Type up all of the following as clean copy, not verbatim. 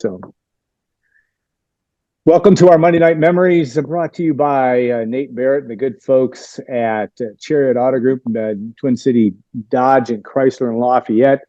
So, welcome to our Monday Night Memories, brought to you by Nate Barrett and the good folks at Chariot Auto Group, Twin City Dodge and Chrysler in Lafayette,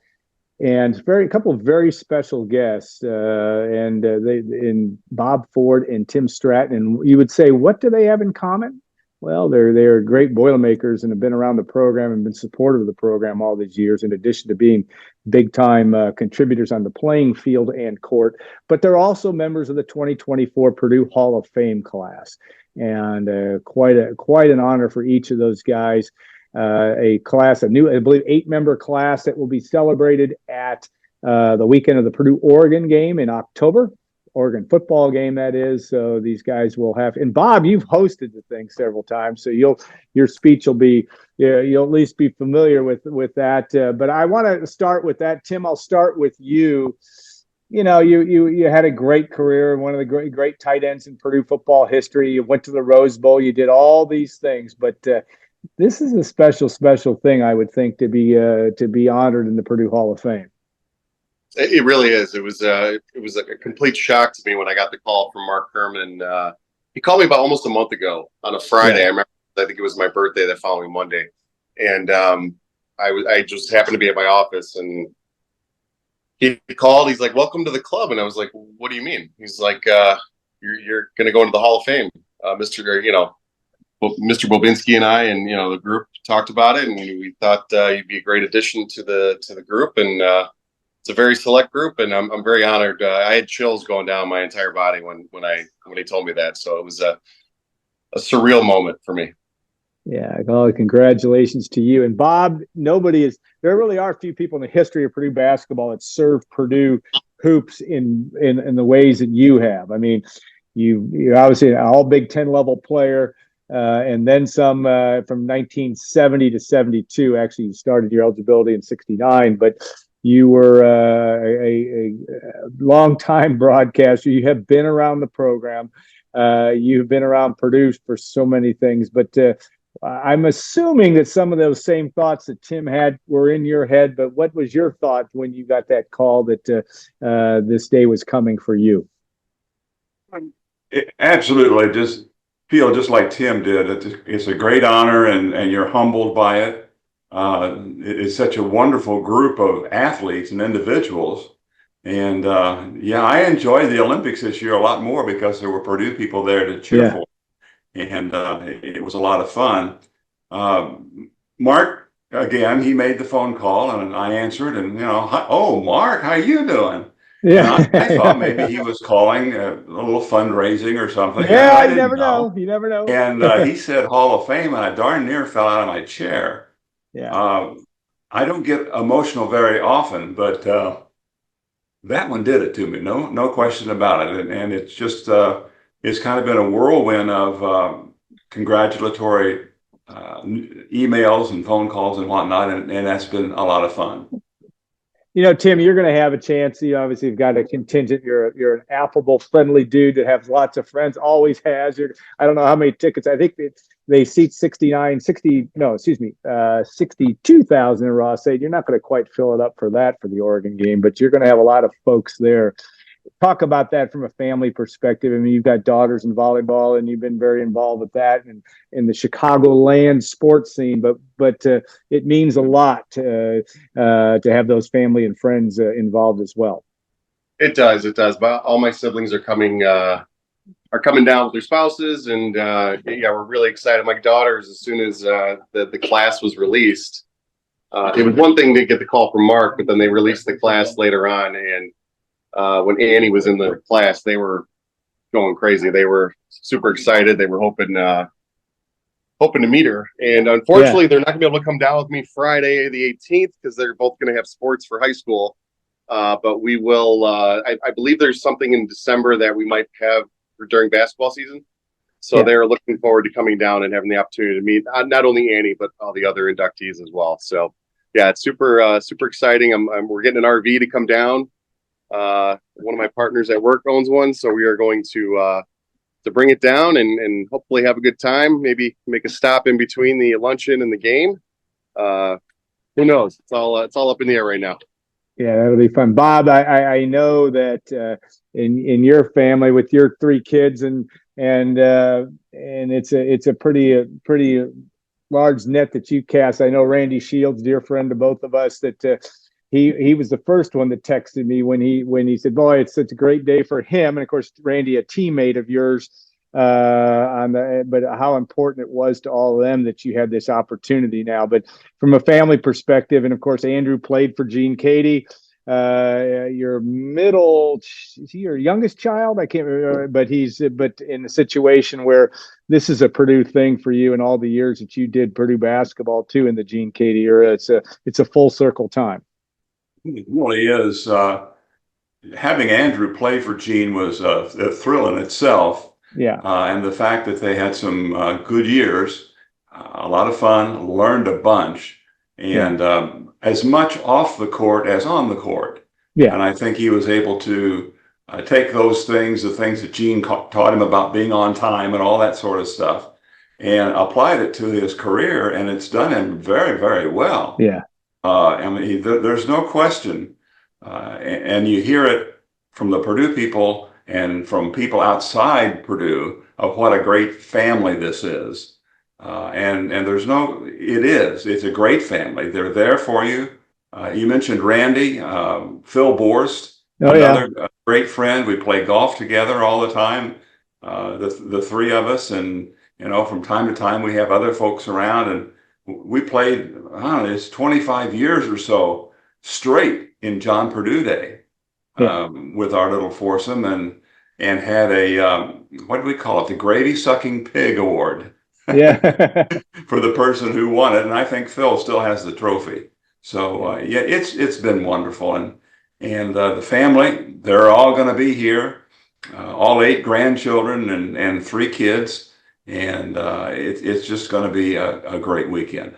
and a couple of very special guests, and Bob Ford and Tim Stratton. And you would say, what do they have in common? Well, they're great Boilermakers and have been around the program and been supportive of the program all these years, in addition to being big-time contributors on the playing field and court. But they're also members of the 2024 Purdue Hall of Fame class, and quite an honor for each of those guys. A class, I believe, 8-member class that will be celebrated at the weekend of the Purdue-Oregon game in October. Oregon football game, that is. So these guys will have, and Bob, you've hosted the thing several times, so your speech will be, you'll at least be familiar with that. But I want to start with that. Tim, I'll start with you. You know, you had a great career, one of the great tight ends in Purdue football history. You went to the Rose Bowl. You did all these things, but this is a special thing, I would think, to be honored in the Purdue Hall of Fame. It really is. It was a complete shock to me when I got the call from Mark Herman. He called me about almost a month ago on a Friday. Yeah. I think it was my birthday that following Monday, and I just happened to be at my office, and he called. He's like, "Welcome to the club," and I was like, "What do you mean?" He's like, "You're going to go into the Hall of Fame, Mr. Bobinski and I, and the group talked about it, and we thought you'd be a great addition to the group, and it's a very select group, and I'm very honored. I had chills going down my entire body when he told me that. So it was a surreal moment for me. Yeah, well, congratulations to you. And Bob, there really are a few people in the history of Purdue basketball that served Purdue hoops in the ways that you have. I mean, you're obviously an all Big Ten level player, and then some from 1970 to 72. Actually, you started your eligibility in 69, but you were a long-time broadcaster. You have been around the program. You've been around Purdue for so many things. But I'm assuming that some of those same thoughts that Tim had were in your head. But what was your thought when you got that call that this day was coming for you? Absolutely. Just feel just like Tim did. It's a great honor, and you're humbled by it. It's such a wonderful group of athletes and individuals. And I enjoyed the Olympics this year a lot more because there were Purdue people there to cheer for. And it was a lot of fun. Mark, again, he made the phone call and I answered, and, "Oh, Mark, how you doing?" Yeah. And I thought maybe he was calling a little fundraising or something. Yeah, you never know. You never know. And he said Hall of Fame, and I darn near fell out of my chair. Yeah. I don't get emotional very often, but that one did it to me. No question about it. And it's just it's kind of been a whirlwind of congratulatory emails and phone calls and whatnot, and that's been a lot of fun. Tim, you're going to have a chance. You obviously have got a contingent. You're an affable, friendly dude that has lots of friends. Always has. I don't know how many tickets. I think they seat 62,000 in Ross-Ade. You're not going to quite fill it up for the Oregon game, but you're going to have a lot of folks there. Talk about that from a family perspective. I mean, you've got daughters in volleyball, and you've been very involved with that and in the Chicagoland sports scene. But it means a lot to have those family and friends involved as well. It does. But all my siblings are coming down with their spouses, and we're really excited. My daughters, as soon as the class was released, it was one thing to get the call from Mark, but then they released the class later on, and when Annie was in the class, they were going crazy. They were super excited. They were hoping to meet her. And unfortunately, they're not going to be able to come down with me Friday the 18th because they're both going to have sports for high school. But we will, I believe there's something in December that we might have during basketball season. So they're looking forward to coming down and having the opportunity to meet not only Annie, but all the other inductees as well. So, it's super exciting. We're getting an RV to come down. One of my partners at work owns one, so we are going to bring it down and hopefully have a good time. Maybe make a stop in between the luncheon and the game. Who knows? It's all up in the air right now. Yeah, that'll be fun. Bob, I know that in your family with your three kids, and it's a pretty large net that you cast. I know Randy Shields, dear friend to both of us, that he was the first one that texted me when he said, "Boy, it's such a great day for him." And of course, Randy, a teammate of yours, but how important it was to all of them that you had this opportunity now. But from a family perspective, and of course, Andrew played for Gene Katie. Your your youngest child, I can't remember, but in a situation where this is a Purdue thing for you, and all the years that you did Purdue basketball too in the Gene Katie era, it's a full circle time. It really is. Having Andrew play for Gene was a thrill in itself. Yeah. And the fact that they had some good years, a lot of fun, learned a bunch, and as much off the court as on the court. Yeah. And I think he was able to take those things, the things that Gene taught him about being on time and all that sort of stuff, and applied it to his career, and it's done him very, very well. Yeah. I mean, there's no question, and you hear it from the Purdue people and from people outside Purdue of what a great family this is. And it's a great family. They're there for you. You mentioned Randy, Phil Borst, another great friend. We play golf together all the time, the three of us. And, from time to time, we have other folks around, and we played, I don't know, it's 25 years or so straight in John Purdue Day with our little foursome, and had a, what do we call it? The Gravy Sucking Pig Award. Yeah. For the person who won it. And I think Phil still has the trophy. So, it's been wonderful. And the family, they're all going to be here, all 8 grandchildren and 3 kids. And it's just going to be a great weekend.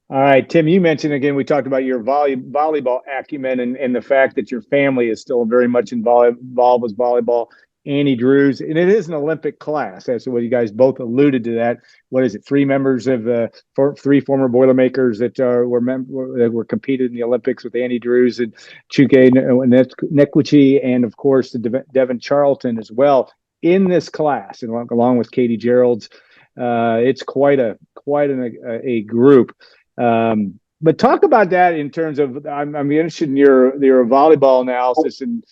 All right, Tim, you mentioned again, we talked about your volleyball acumen and the fact that your family is still very much involved with volleyball. Annie Drews, and it is an Olympic class. That's what you guys both alluded to. That. What is it? 3 members of 3 former Boilermakers that were competed in the Olympics with Annie Drews and Chuke Nekwichi, and of course the Devin Charlton as well in this class, and along with Katie Gerald's. It's quite a group. But talk about that in terms of, I'm interested in your volleyball analysis, and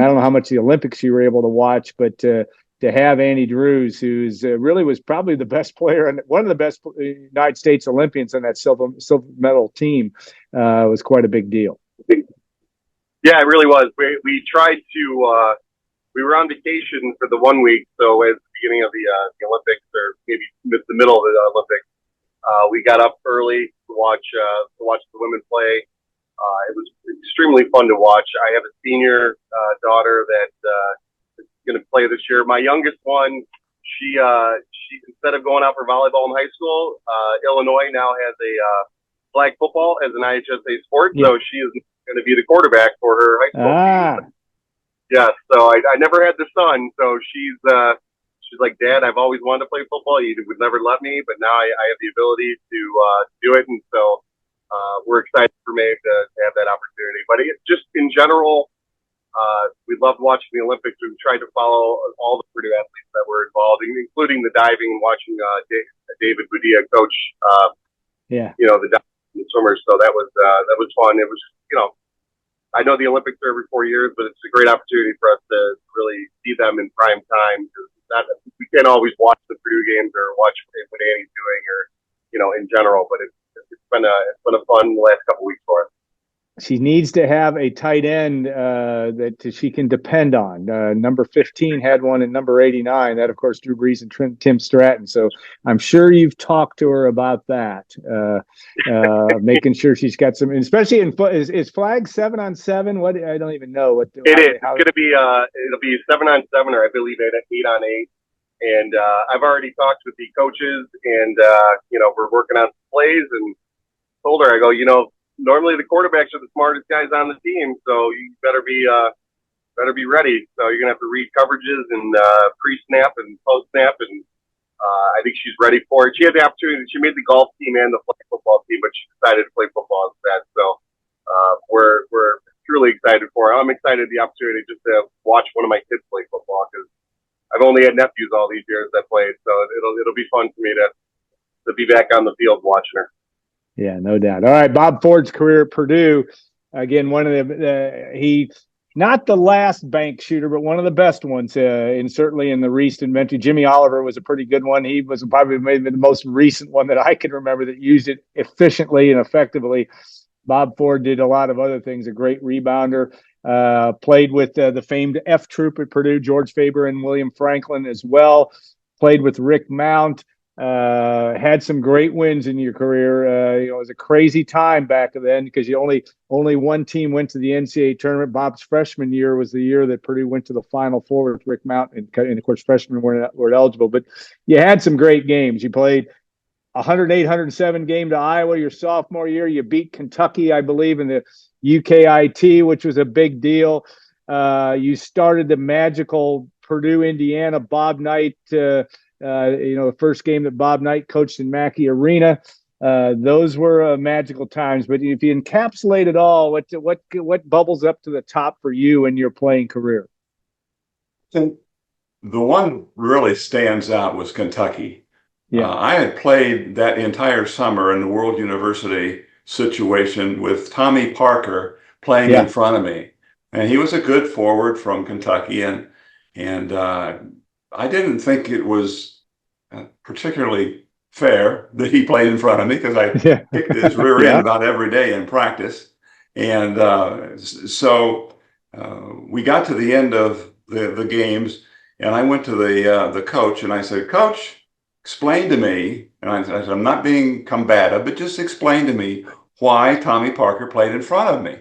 I don't know how much of the Olympics you were able to watch, but to have Annie Drews, who's really was probably the best player and one of the best United States Olympians on that silver medal team, was quite a big deal. Yeah, it really was. We tried to. We were on vacation for the 1 week, so at the beginning of the Olympics, or maybe the middle of the Olympics, we got up early to watch the women play. It was extremely fun to watch. I have a senior daughter that is going to play this year. My youngest one, she instead of going out for volleyball in high school, Illinois now has a flag football as an IHSA sport, so she is going to be the quarterback for her high school team. Yeah, so I never had the son, so she's like, Dad, I've always wanted to play football. You would never let me, but now I have the ability to do it, and so we're excited for Maeve to have that opportunity. But just in general, we loved watching the Olympics. We tried to follow all the Purdue athletes that were involved, including the diving, and watching David Budia coach, the diving and the swimmers. So that was fun. It was, I know the Olympics are every 4 years, but it's a great opportunity for us to really see them in prime time. We can't always watch the Purdue games or watch what Annie's doing, or in general. But it's been a fun last couple weeks for us. She needs to have a tight end that she can depend on. Number 15 had one, and number 89, that of course Drew Brees and Tim Stratton. So I'm sure you've talked to her about that, making sure she's got some, especially is flag 7-on-7. What, I don't even know what it is. It's going to be it'll be 7-on-7, or I believe 8-on-8. And I've already talked with the coaches, and we're working on some plays, and told her, I go, normally the quarterbacks are the smartest guys on the team, so you better be ready. So you're gonna have to read coverages and pre-snap and post-snap, and I think she's ready for it. She had the opportunity. She made the golf team and the flag football team, but she decided to play football instead. So we're truly really excited for it. I'm excited the opportunity just to watch one of my kids play football because I've only had nephews all these years that played, so it'll be fun for me to be back on the field watching her. Yeah, no doubt. All right, Bob Ford's career at Purdue, again, one of he not the last bank shooter, but one of the best ones, and certainly in the recent vintage. Jimmy Oliver was a pretty good one. He was probably maybe the most recent one that I can remember that used it efficiently and effectively. Bob Ford did a lot of other things, a great rebounder, played with the famed F Troop at Purdue, George Faber and William Franklin as well, played with Rick Mount, had some great wins in your career. It was a crazy time back then because only one team went to the NCAA tournament. Bob's freshman year was the year that Purdue went to the Final Four with Rick Mount, and of course, freshmen weren't eligible. But you had some great games. You played 108, 107 game to Iowa your sophomore year. You beat Kentucky, I believe, in the UKIT, which was a big deal. You started the magical Purdue, Indiana, Bob Knight, the first game that Bob Knight coached in Mackey Arena. Those were magical times. But if you encapsulate it all, what bubbles up to the top for you in your playing career? I think the one really stands out was Kentucky. Yeah. I had played that entire summer in the World University situation with Tommy Parker playing in front of me. And he was a good forward from Kentucky. And I didn't think it was particularly fair that he played in front of me because I kicked his rear end about every day in practice. And so we got to the end of the games, and I went to the coach and I said, "Coach, explain to me," and I said, "I'm not being combative, but just explain to me why Tommy Parker played in front of me."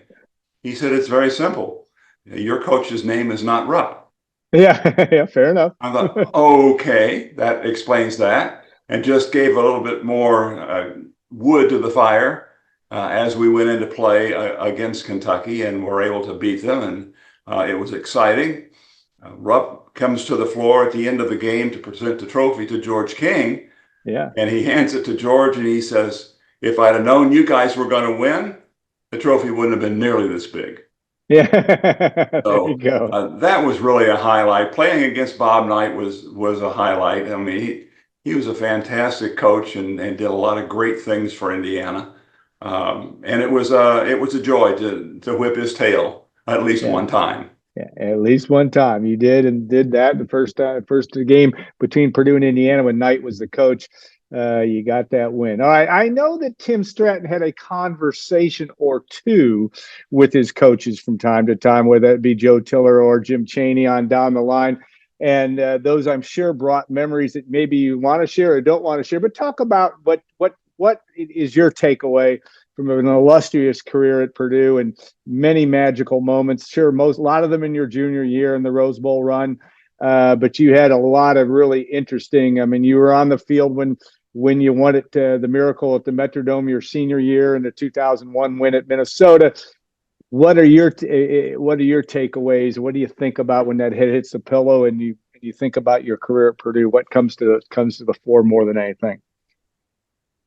He said, "It's very simple. Your coach's name is not Rupp." Yeah, fair enough. I thought, okay, that explains that, and just gave a little bit more wood to the fire as we went into play against Kentucky and were able to beat them, and it was exciting. Rupp comes to the floor at the end of the game to present the trophy to George King. Yeah. And he hands it to George and he says, "If I'd have known you guys were going to win, the trophy wouldn't have been nearly this big." Yeah. There you go. That was really a highlight. Playing against Bob Knight was a highlight. I mean, he was a fantastic coach and did a lot of great things for Indiana. And it was a joy to whip his tail at least one time. Yeah, at least one time you did that the first game between Purdue and Indiana when Knight was the coach. You got that win. All right, I know that Tim Stratton had a conversation or two with his coaches from time to time, whether it be Joe Tiller or Jim Chaney on down the line, and those I'm sure brought memories that maybe you want to share or don't want to share. But talk about what is your takeaway from an illustrious career at Purdue and many magical moments. Sure, a lot of them in your junior year in the Rose Bowl run, but you had a lot of really interesting. I mean, you were on the field when you won it, the miracle at the Metrodome your senior year, and the 2001 win at Minnesota. What are your takeaways? What do you think about when that hit hits the pillow and you think about your career at Purdue? What comes to the fore more than anything?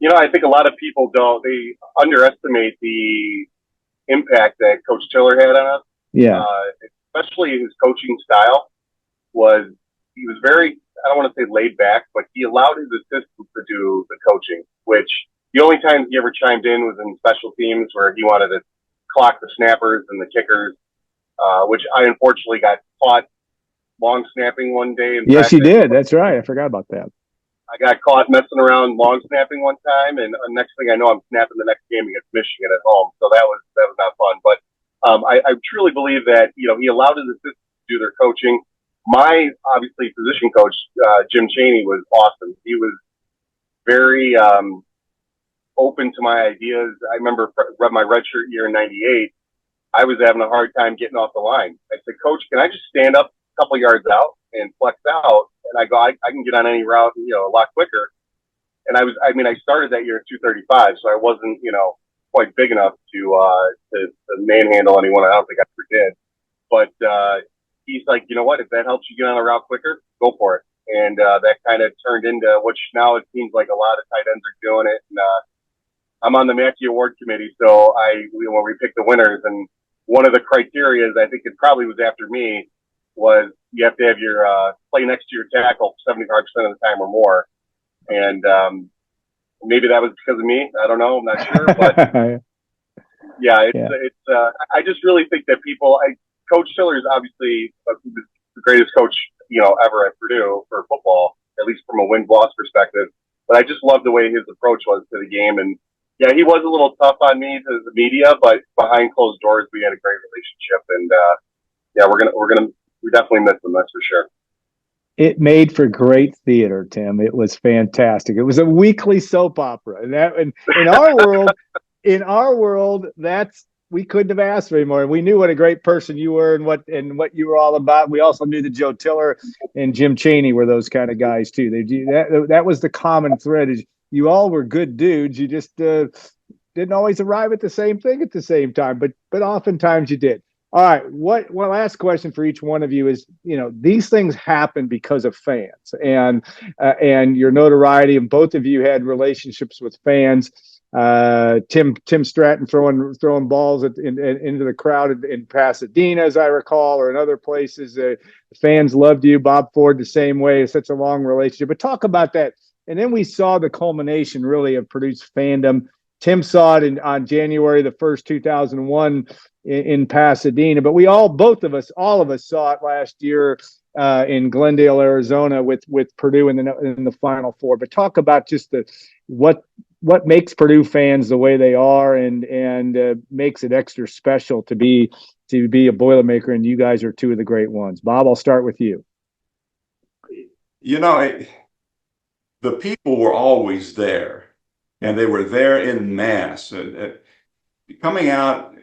I think a lot of people they underestimate the impact that Coach Tiller had on us. Yeah. Especially his coaching style he was very, I don't want to say laid back, but he allowed his assistants to do the coaching, which the only times he ever chimed in was in special teams where he wanted to clock the snappers and the kickers, which I unfortunately got caught long snapping one day. Yes, you did. That's right. I forgot about that. I got caught messing around long snapping one time, and next thing I know, I'm snapping the next game against Michigan at home. So that was not fun. But I truly believe that he allowed his assistants to do their coaching. My obviously position coach Jim Chaney was awesome. He was very open to my ideas. I remember my redshirt year in '98. I was having a hard time getting off the line. I said, "Coach, can I just stand up a couple yards out and flex out?" And I go, I can get on any route, a lot quicker. And I started that year at 235, so I wasn't, quite big enough to manhandle anyone. I don't think I ever did. But he's like, you know what? If that helps you get on a route quicker, go for it. And that kind of turned into which now it seems like a lot of tight ends are doing it. And I'm on the Mackey Award committee, so when we pick the winners, and one of the criteria, I think it probably was after me, was you have to have your play next to your tackle 75% of the time or more. And maybe that was because of me. I don't know. I'm not sure. But yeah, I just really think that Coach Tiller is obviously the greatest coach, ever at Purdue for football, at least from a win-loss perspective. But I just love the way his approach was to the game. And yeah, he was a little tough on me to the media, but behind closed doors, we had a great relationship. And yeah, we definitely miss him. That's for sure. It made for great theater, Tim. It was fantastic. It was a weekly soap opera, and in our world, we couldn't have asked for any more. We knew what a great person you were and what you were all about. We also knew that Joe Tiller and Jim Chaney were those kind of guys too. That was the common thread. Is you all were good dudes. You just didn't always arrive at the same thing at the same time, but oftentimes you did. All right. One last question for each one of you is, these things happen because of fans and your notoriety, and both of you had relationships with fans. Tim Stratton throwing balls into the crowd in Pasadena, as I recall, or in other places. Fans loved you. Bob Ford the same way. It's such a long relationship. But talk about that. And then we saw the culmination, really, of Purdue's fandom. Tim saw it on January the 1st, 2001 in Pasadena, but all of us saw it last year in Glendale, Arizona with Purdue in the Final Four. But talk about just what makes Purdue fans the way they are and makes it extra special to be a Boilermaker, and you guys are two of the great ones. Bob, I'll start with you. The people were always there. And they were there in mass. Coming out,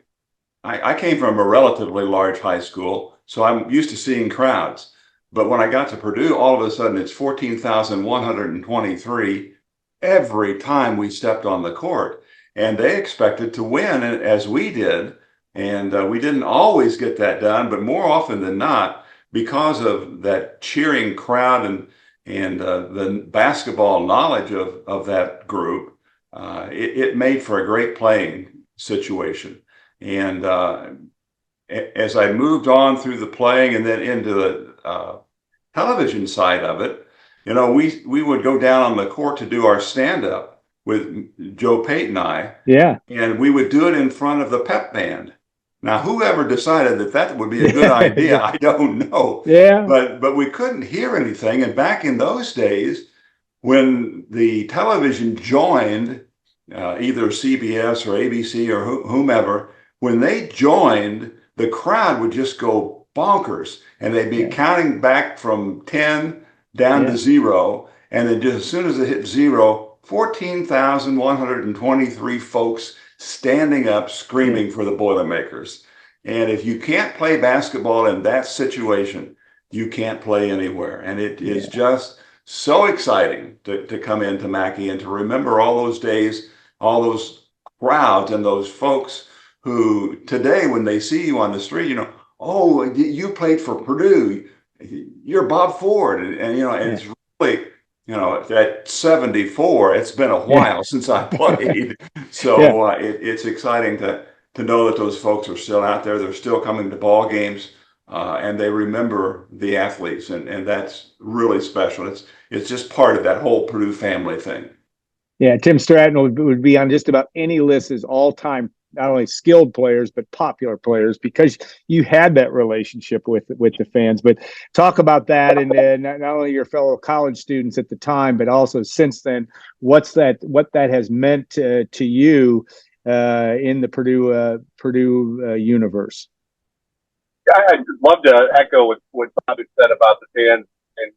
I came from a relatively large high school, so I'm used to seeing crowds. But when I got to Purdue, all of a sudden it's 14,123 every time we stepped on the court. And they expected to win, as we did. And we didn't always get that done, but more often than not, because of that cheering crowd and the basketball knowledge of that group, it made for a great playing situation. And as I moved on through the playing and then into the television side of it, we would go down on the court to do our stand-up with Joe Pate and I. Yeah. And we would do it in front of the pep band. Now, whoever decided that would be a good idea, I don't know. Yeah. But we couldn't hear anything. And back in those days, when the television joined, either CBS or ABC or whomever, when they joined, the crowd would just go bonkers, and they'd be counting back from 10 down to 0. And then just as soon as it hit 0, 14,123 folks standing up, screaming for the Boilermakers. And if you can't play basketball in that situation, you can't play anywhere. And it is just so exciting to come into Mackey and to remember all those days, all those crowds and those folks who today, when they see you on the street, oh, you played for Purdue, you're Bob Ford. And it's really, at 74, it's been a while since I played. So it's exciting to know that those folks are still out there. They're still coming to ball games. And they remember the athletes, and that's really special. It's just part of that whole Purdue family thing. Yeah, Tim Stratton would be on just about any list as all-time, not only skilled players, but popular players, because you had that relationship with the fans. But talk about that, and not only your fellow college students at the time, but also since then, what that has meant to you in the Purdue universe. I'd love to echo what Bob had said about the fans. And,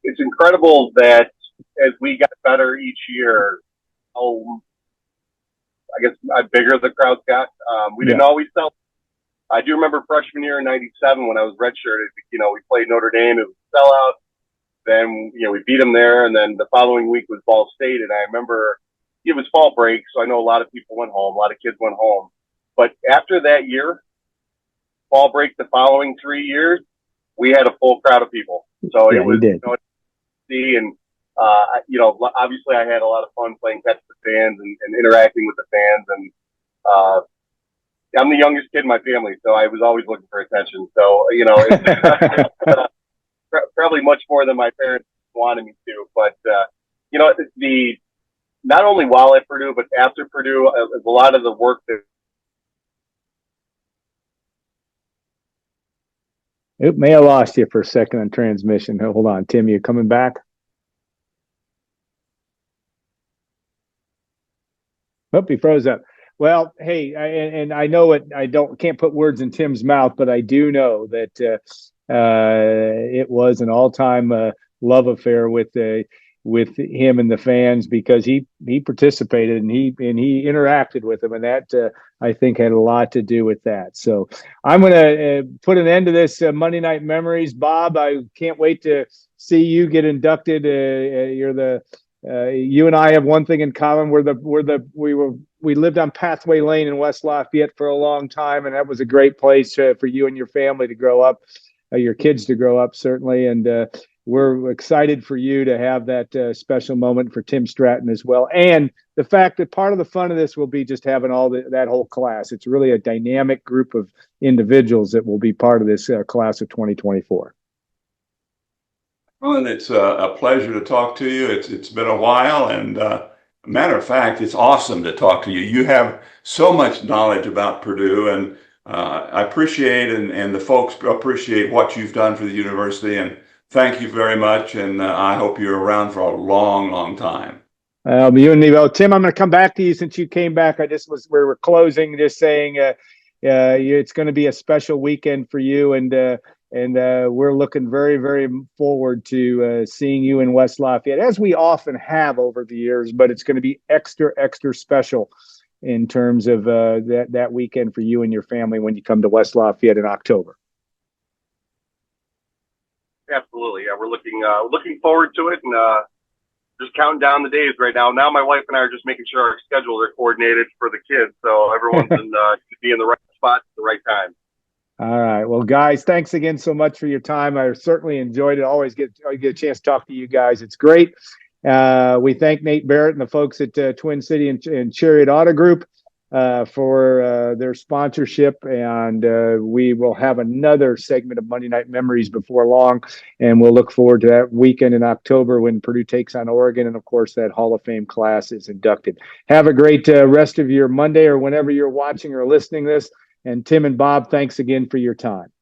it's incredible that as we got better each year, I guess bigger the crowds got. We didn't always sell. I do remember freshman year in '97 when I was redshirted, we played Notre Dame. It was a sellout. Then, we beat them there. And then the following week was Ball State. And I remember it was fall break. So I know a lot of people went home. A lot of kids went home. But after that year, fall break the following 3 years, we had a full crowd of people. So it was, and obviously I had a lot of fun playing catch the fans and interacting with the fans. And I'm the youngest kid in my family, so I was always looking for attention. So, it's probably much more than my parents wanted me to. But, the not only while at Purdue, but after Purdue, a lot of the work that. Oop, may have lost you for a second on transmission. Hold on, Tim, you coming back? Oh, he froze up. Well, hey, and I know it. I can't put words in Tim's mouth, but I do know that it was an all-time love affair with him and the fans, because he participated and he interacted with them, and that I think had a lot to do with that. So I'm going to put an end to this Monday Night Memories. Bob, I can't wait to see you get inducted. You're the you and I have one thing in common. We lived on Pathway Lane in West Lafayette for a long time, and that was a great place for you and your family to grow up, your kids to grow up, certainly. And we're excited for you to have that special moment for Tim Stratton as well. And the fact that part of the fun of this will be just having that whole class. It's really a dynamic group of individuals that will be part of this class of 2024. Well, and it's a pleasure to talk to you. It's been a while, and matter of fact, it's awesome to talk to you. You have so much knowledge about Purdue, and I appreciate and the folks appreciate what you've done for the university. And thank you very much. And I hope you're around for a long, long time. You and me, well, Tim, I'm going to come back to you since you came back. We were closing, just saying it's going to be a special weekend for you, and we're looking very, very forward to seeing you in West Lafayette, as we often have over the years. But it's going to be extra, extra special in terms of that weekend for you and your family when you come to West Lafayette in October. Absolutely, yeah, we're looking forward to it, and just counting down the days right now. Now my wife and I are just making sure our schedules are coordinated for the kids, so everyone's be in the right spot at the right time. All right. Well, guys, thanks again so much for your time. I certainly enjoyed it. Always get a chance to talk to you guys. It's great. We thank Nate Barrett and the folks at Twin City and Chariot Auto Group for their sponsorship. And we will have another segment of Monday Night Memories before long. And we'll look forward to that weekend in October when Purdue takes on Oregon. And, of course, that Hall of Fame class is inducted. Have a great rest of your Monday or whenever you're watching or listening this. And Tim and Bob, thanks again for your time.